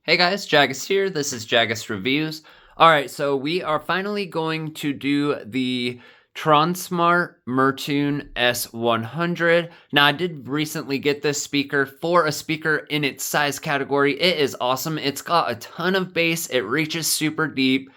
Hey guys, Jagus here. This is Jagus Reviews. Alright, so we are finally going to do the Tronsmart Mirtune S100. Now, I did recently get this speaker for a speaker in its size category. It is awesome. It's got a ton of bass. It reaches super deep.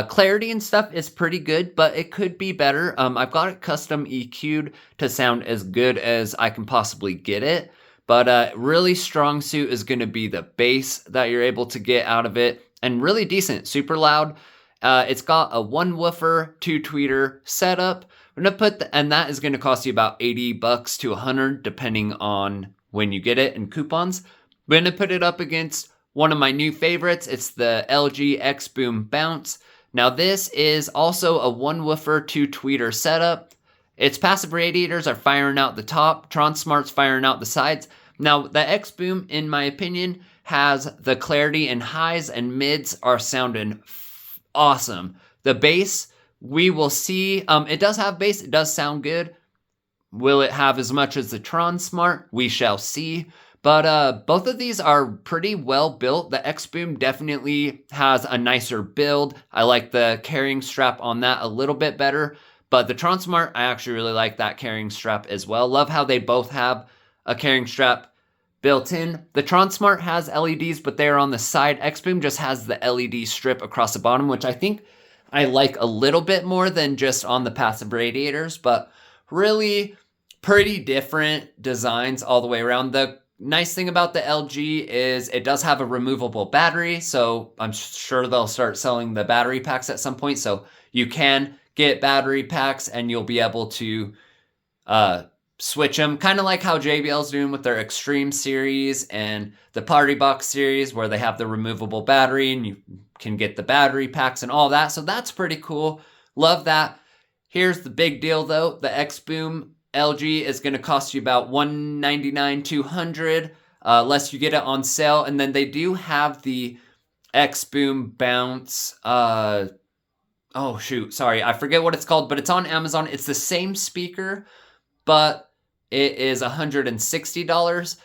Clarity and stuff is pretty good, but it could be better. I've got it custom EQ'd to sound as good as I can possibly get it. But really strong suit is going to be the bass that you're able to get out of it, and really decent, super loud. It's got a 1 woofer, 2 tweeter setup. I'm gonna put and that is going to cost you about $80 to $100 depending on when you get it and coupons. I'm going to put it up against one of my new favorites. It's the LG Xboom Bounce. Now this is also a 1 woofer, 2 tweeter setup. Its passive radiators are firing out the top. Tronsmart's firing out the sides. Now, the Xboom, in my opinion, has the clarity and highs and mids are sounding awesome. The bass, we will see. It does have bass. It does sound good. Will it have as much as the Tronsmart? We shall see. But both of these are pretty well built. The Xboom definitely has a nicer build. I like the carrying strap on that a little bit better. But the Tronsmart, I actually really like that carrying strap as well. Love how they both have a carrying strap built in. The Tronsmart has LEDs, but they're on the side. Xboom just has the LED strip across the bottom, which I think I like a little bit more than just on the passive radiators. But really pretty different designs all the way around. The nice thing about the LG is it does have a removable battery. So I'm sure they'll start selling the battery packs at some point. So you can get battery packs and you'll be able to switch them, kind of like how JBL's doing with their Extreme series and the Party Box series, where they have the removable battery and you can get the battery packs and all that. So that's pretty cool. Love that. Here's the big deal though. The Xboom LG is going to cost you about $199, $200 unless you get it on sale. And then they do have the Xboom Bounce. Oh shoot, sorry, I forget what it's called, but it's on Amazon. It's the same speaker, but it is $160.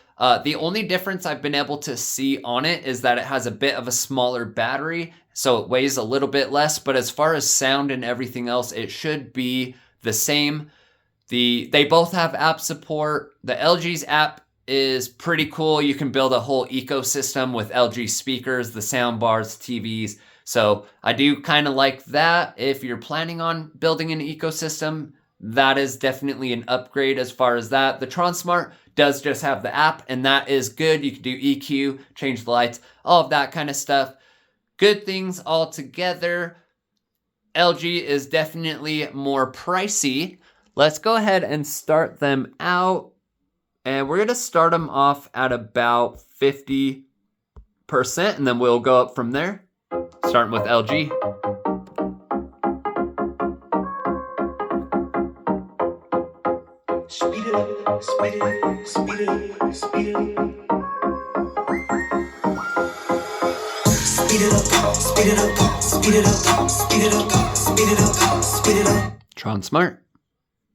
The only difference I've been able to see on it is that it has a bit of a smaller battery, so it weighs a little bit less, but as far as sound and everything else, it should be the same. They both have app support. The LG's app is pretty cool. You can build a whole ecosystem with LG speakers, the sound bars, TVs. So I do kind of like that. If you're planning on building an ecosystem, that is definitely an upgrade as far as that. The Tronsmart does just have the app, and that is good. You can do EQ, change the lights, all of that kind of stuff. Good things all together. LG is definitely more pricey. Let's go ahead and start them out. And we're going to start them off at about 50%, and then we'll go up from there. Starting with LG. Speed it up, speed it up, speed it up, speed it up. Speed it up, speed it up, speed it up, speed it up, speed it up, speed it up. Tronsmart.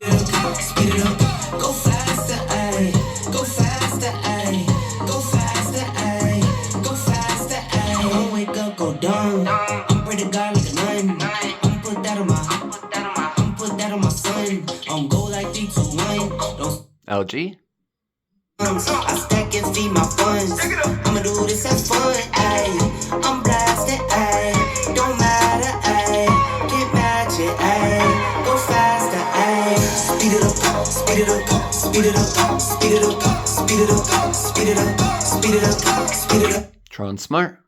Speed it up, go faster, ayy, go faster, ayy, go faster, ayy, go faster, ayy. Don't wake up, go down. I'm pretty God like a nun. I'm put that on my son. Go like 3, 2, 1. Don't LG. I stack and feed my funds. I'ma do this have fun, ayy. I'm blasted, ayy. Don't matter, ayy. Can't match it, ayy. Go faster, ayy. Speed it up, speed it up, speed it up, speed it up, speed it up, speed it up, speed it up, speed it up. Tronsmart.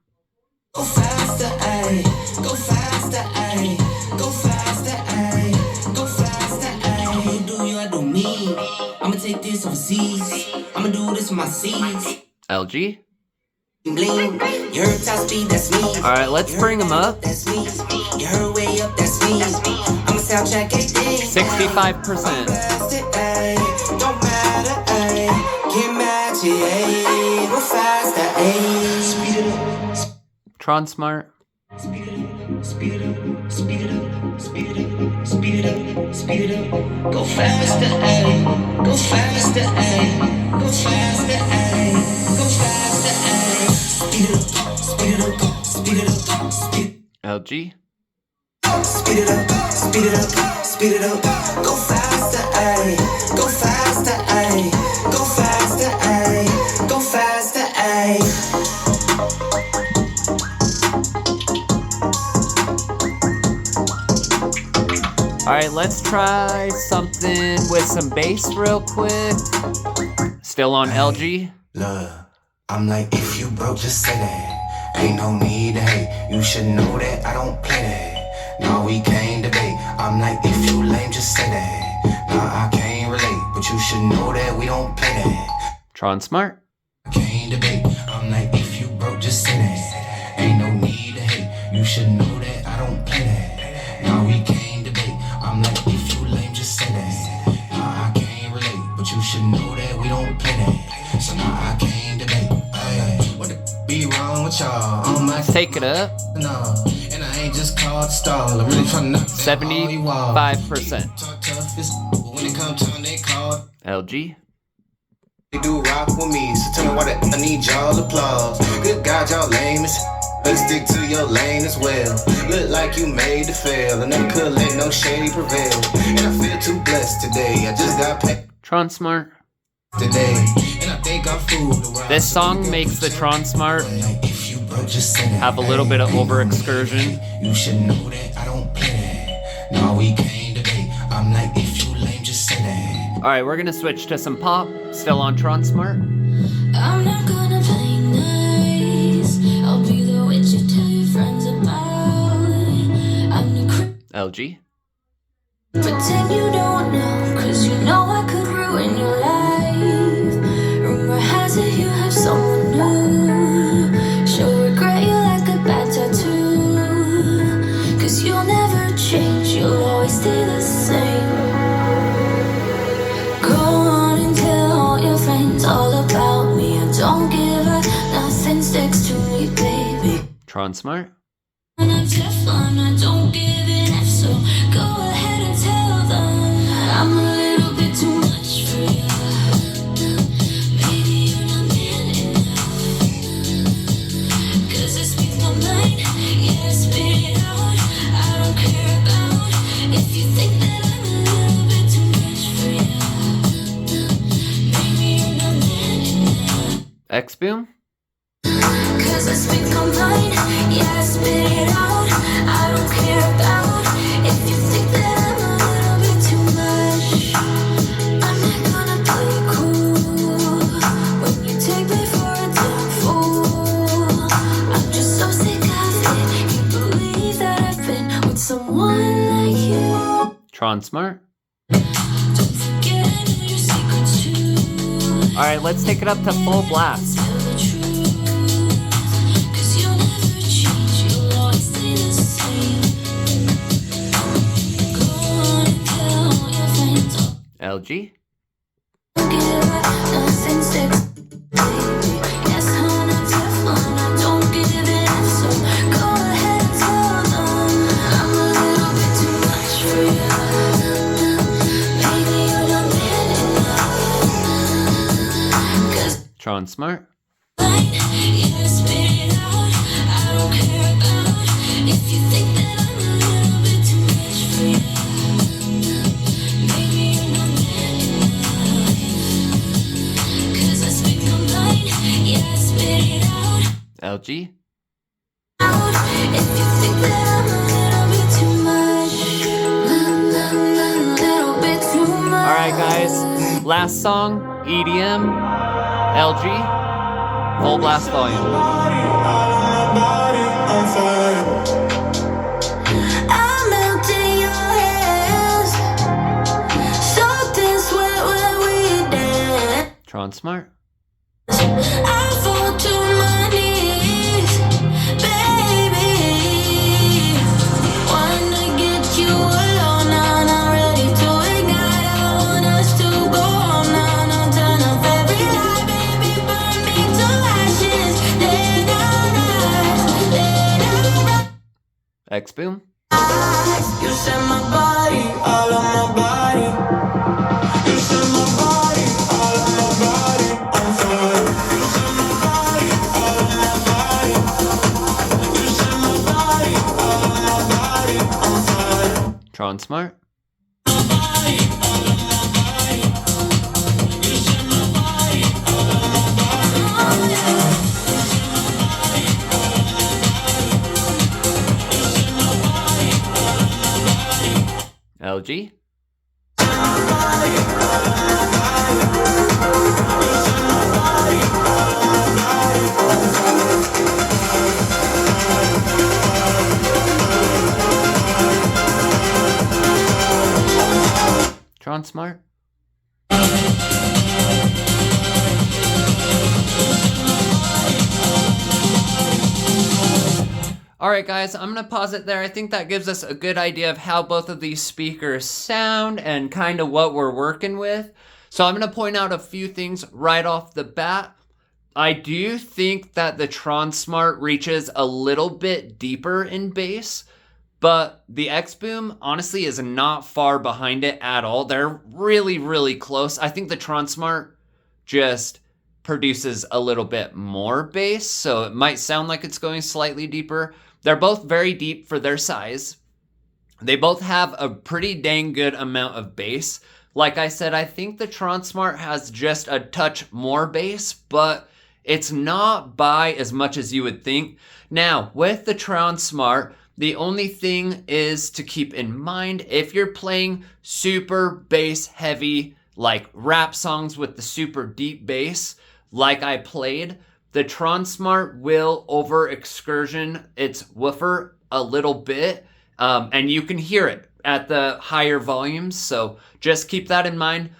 Go faster, ayy. Go faster, ayy. Go faster, ayy. Go faster, ayy. You do you, I do me. I'ma take this overseas. I'ma do this with my seeds. LG. Bling. You heard top speed, that's me. Alright, let's bring them up. That's me. You heard way up, that's me. I'ma soundtrack everything. 65%. Don't matter, ayy. Can't match it, ayy. Go faster, ayy. Speed it up. Tronsmart. Speed it up, speed it up, speed it up, speed it up, speed it up, speed it up. Go faster, ayy. Go faster, ayy. Go faster, ayy. Go faster, ayy. LG. Speed it up, speed it up, speed it up. Go faster, ayy. Go faster, ayy. Go faster, ayy. Go faster, ayy. Alright, let's try something with some bass real quick. Still on LG. Look, I'm like, if you broke, just say that. Ain't no need to hate. You should know that I don't play that. No, we can't debate. I'm like, if you lame, just say that. Nah, I can't relate, but you should know that we don't play that. Tronsmart. I can't debate. I'm like, if you broke, just say that. Ain't no need to hate. You should know that I don't play that. Nah, we can't debate. I'm like, if you lame, just say that. Nah, I can't relate, but you should know that we don't play that. So nah, I can't debate. What the be wrong with y'all? Let's take it up. No, and I ain't just called stall. I'm really trying to knock 75%. When it comes time, they call. LG. They do rock with me, so tell me why I need y'all applause. Good God, y'all lame as better stick to your lane as well. Look like you made to fail, and never could let no shady prevail. And I feel too blessed today. I just got paid Tronsmart. today, and I think I'm fooled. This song makes the Tronsmart have a little bit of over excursion. You should know that I don't play that. No, we can't debate. I'm like, if you lame, just say that. Alright, we're gonna switch to some pop. Still on Tronsmart. I'm not gonna play nice. I'll be the witch you tell your friends about. I'm the LG. pretend you don't know, cause you know I could ruin your life. Rumor has it you have someone new. She'll regret you like a bad tattoo. Cause you'll never change, you'll always stay the same. Go on and tell all your friends all about me. I don't give up, nothing sticks to me, baby. Tronsmart. And I'm Teflon, I don't give an F, so go ahead and tell them I'm a little bit too much for you. Maybe you're not man enough. Cause I speak my mind, yeah, I spit it out. I don't care about if you think that I'm a little bit too much for you. Maybe you're not man enough. Xboom. Cause I speak my mind, yeah, I spit it out. I don't care about if you think that I'm a little bit too much. I'm not gonna play cool when you take me for a damn fool. I'm just so sick of it. Can't believe that I've been with someone like you. Tronsmart. Don't forget I know your secrets too. Alright, let's take it up to full blast. Tell the truth, cause you'll never change, you'll always stay the same. Go on and tell all your friends, LG. don't give up, nothing sticks, baby. Yes, hon, I'm Teflon, I don't give an F, so go ahead and tell them I'm a little bit too much for you. Maybe you're not man enough. Cause Tronsmart. yeah, spit it out. I don't care about if you think that I'm a little bit too much for you. Maybe you're not man enough. Cause I speak my mind, yeah, spit it out. LG. If you think that I'm a little bit too much, little bit too much. Alright, guys. Last song. EDM. LG. Full blast volume. I'm melting your hands. Something sweat when we dance. Tronsmart. I fall to my knees, baby. Wanna get you alone, now not ready to ignite. I want us to go on, now no turn off every light, baby. Burn me to ashes, then I'll rise. Xboom. You set my body, all of my body. You set my body, all of my body on fire. You set my body, all of my body. Tronsmart. LG. Tronsmart. Alright guys, I'm going to pause it there. I think that gives us a good idea of how both of these speakers sound and kind of what we're working with. So I'm going to point out a few things right off the bat. I do think that the Tronsmart reaches a little bit deeper in bass, but the Xboom honestly is not far behind it at all. They're really, really close. I think the Tronsmart just produces a little bit more bass, so it might sound like it's going slightly deeper. They're both very deep for their size. They both have a pretty dang good amount of bass. Like I said, I think the Tronsmart has just a touch more bass, but it's not by as much as you would think. Now, with the Tronsmart, the only thing is to keep in mind, if you're playing super bass heavy, like rap songs with the super deep bass, like I played, the Tronsmart will over excursion its woofer a little bit, and you can hear it at the higher volumes, so just keep that in mind.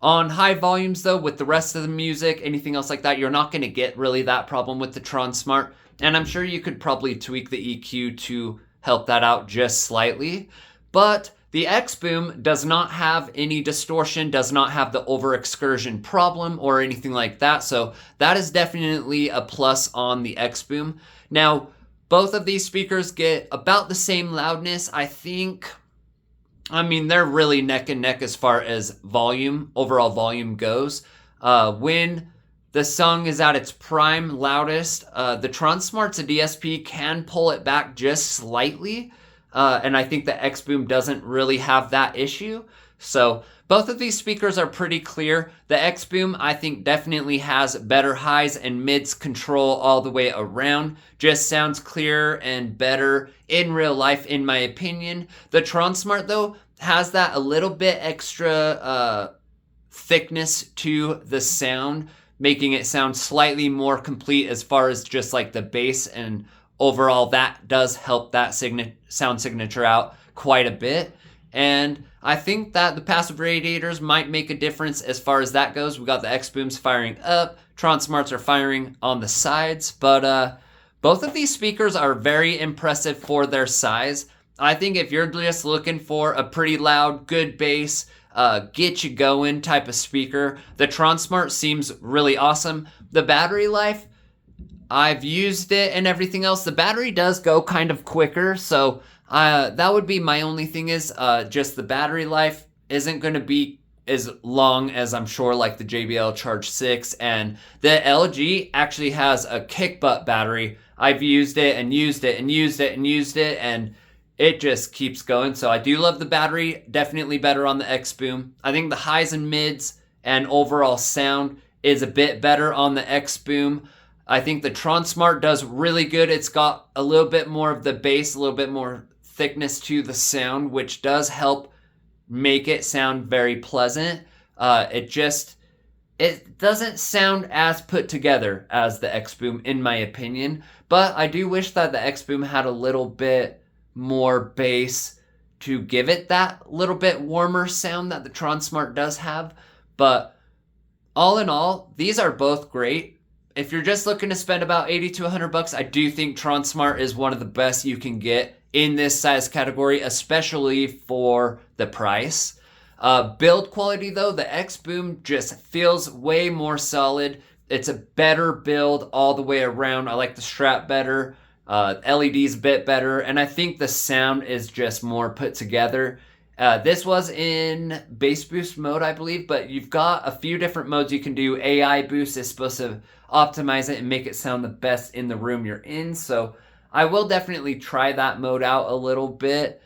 On high volumes though, with the rest of the music, anything else like that, you're not going to get really that problem with the Tronsmart, and I'm sure you could probably tweak the EQ to help that out just slightly. But the Xboom does not have any distortion, does not have the over excursion problem or anything like that, so that is definitely a plus on the Xboom. Now, both of these speakers get about the same loudness, I think. I mean, they're really neck and neck as far as volume, overall volume goes. When the song is at its prime loudest, the Tronsmart's a DSP can pull it back just slightly, and I think the Xboom doesn't really have that issue. So both of these speakers are pretty clear. The Xboom, I think, definitely has better highs and mids control all the way around. Just sounds clearer and better in real life, in my opinion. The Tronsmart, though, has that a little bit extra thickness to the sound, making it sound slightly more complete as far as just like the bass, and overall that does help that sound signature out quite a bit. And I think that the passive radiators might make a difference as far as that goes. We got the Xbooms firing up, Tronsmarts are firing on the sides, but both of these speakers are very impressive for their size. I think if you're just looking for a pretty loud, good bass, get you going type of speaker, the Tronsmart seems really awesome. The battery life, I've used it and everything else. The battery does go kind of quicker, so that would be my only thing, is just the battery life isn't going to be as long as I'm sure like the JBL Charge 6, and the LG actually has a kick butt battery. I've used it and used it and used it and used it, and it just keeps going. So I do love the battery, definitely better on the Xboom. I think the highs and mids and overall sound is a bit better on the Xboom. I think the Tronsmart does really good. It's got a little bit more of the bass, a little bit more thickness to the sound, which does help make it sound very pleasant. It doesn't sound as put together as the Xboom, in my opinion, but I do wish that the Xboom had a little bit more bass to give it that little bit warmer sound that the Tronsmart does have. But all in all, these are both great. If you're just looking to spend about $80 to $100, I do think Tronsmart is one of the best you can get in this size category, especially for the price. Build quality though, the Xboom just feels way more solid. It's a better build all the way around. I like the strap better. LED's a bit better, and I think the sound is just more put together. This was in bass boost mode, I believe, but you've got a few different modes you can do. AI boost is supposed to optimize it and make it sound the best in the room you're in, so I will definitely try that mode out a little bit.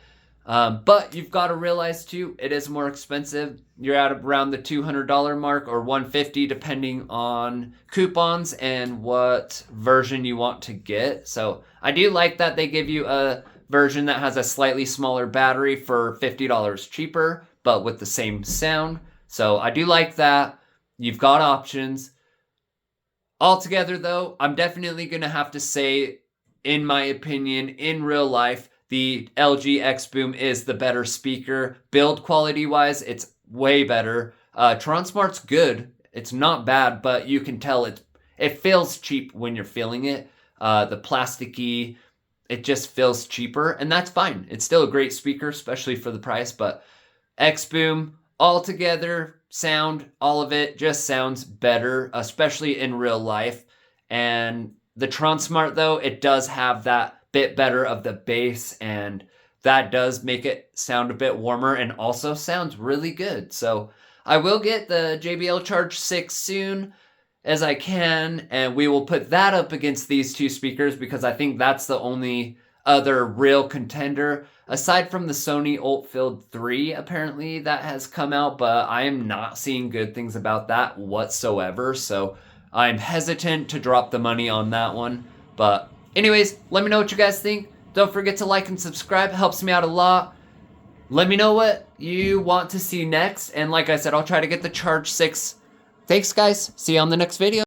But you've got to realize too, it is more expensive. You're at around the $200 mark or $150 depending on coupons and what version you want to get. So I do like that they give you a version that has a slightly smaller battery for $50 cheaper, but with the same sound. So I do like that. You've got options. Altogether though, I'm definitely going to have to say, in my opinion, in real life, the LG Xboom is the better speaker. Build quality wise, it's way better. Tronsmart's good. It's not bad, but you can tell it feels cheap when you're feeling it. The plasticky, it just feels cheaper, and that's fine. It's still a great speaker, especially for the price, but Xboom, altogether, sound, all of it just sounds better, especially in real life. And the Tronsmart, though, it does have that bit better of the bass, and that does make it sound a bit warmer and also sounds really good. So I will get the JBL Charge 6 soon as I can, and we will put that up against these two speakers because I think that's the only other real contender aside from the Sony Altfield 3 apparently that has come out, but I am not seeing good things about that whatsoever, so I'm hesitant to drop the money on that one. But anyways, let me know what you guys think. Don't forget to like and subscribe. It helps me out a lot. Let me know what you want to see next. And like I said, I'll try to get the Charge 6. Thanks, guys. See you on the next video.